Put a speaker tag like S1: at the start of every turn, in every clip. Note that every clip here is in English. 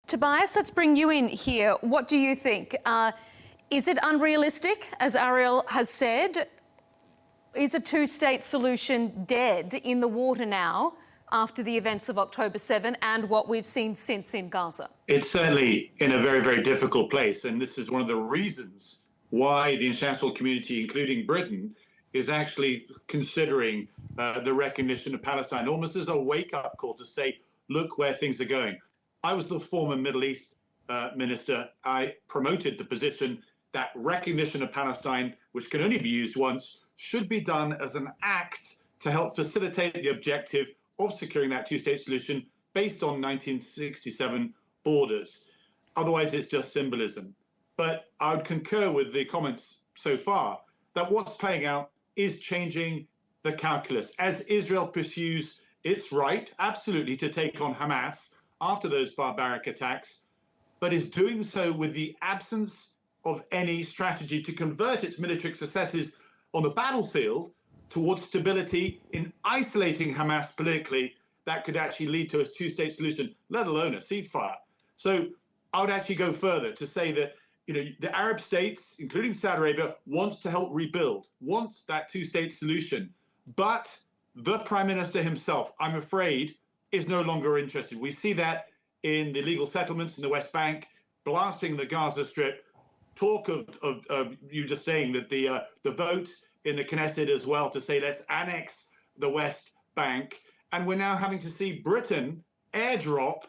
S1: Tobias, let's bring you in here. What do you think? Is it unrealistic, as Ariel has said? Is a two-state solution dead in the water now after the events of October 7 and what we've seen since in Gaza?
S2: It's certainly in a very, very difficult place. And this is one of the reasons why the international community, including Britain, is actually considering the recognition of Palestine, almost as a wake-up call to say, look where things are going. I was the former Middle East minister. I promoted the position that recognition of Palestine, which can only be used once, should be done as an act to help facilitate the objective of securing that two-state solution based on 1967 borders. Otherwise, it's just symbolism. But I would concur with the comments so far that what's playing out is changing the calculus. As Israel pursues its right, absolutely, to take on Hamas after those barbaric attacks, but is doing so with the absence of any strategy to convert its military successes on the battlefield towards stability in isolating Hamas politically, that could actually lead to a two-state solution, let alone a ceasefire. So I would actually go further to say that the Arab states, including Saudi Arabia, wants to help rebuild, wants that two-state solution. But the Prime Minister himself, I'm afraid, is no longer interested. We see that in the illegal settlements in the West Bank, blasting the Gaza Strip, talk of you just saying that the vote in the Knesset as well to say let's annex the West Bank. And we're now having to see Britain airdrop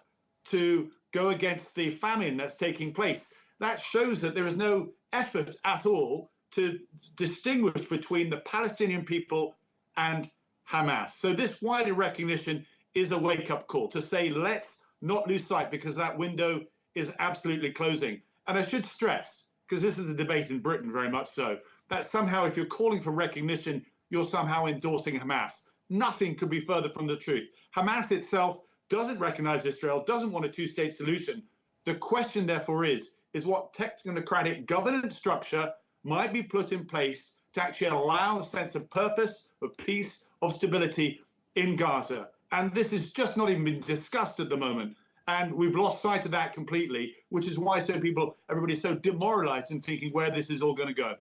S2: to go against the famine that's taking place. That shows that there is no effort at all to distinguish between the Palestinian people and Hamas. So this wider recognition is a wake-up call to say, let's not lose sight, because that window is absolutely closing. And I should stress, because this is a debate in Britain very much so, that somehow if you're calling for recognition, you're somehow endorsing Hamas. Nothing could be further from the truth. Hamas itself doesn't recognize Israel, doesn't want a two-state solution. The question, therefore, is what technocratic governance structure might be put in place to actually allow a sense of purpose, of peace, of stability in Gaza. And this is just not even been discussed at the moment. And we've lost sight of that completely, which is why everybody's so demoralized in thinking where this is all going to go.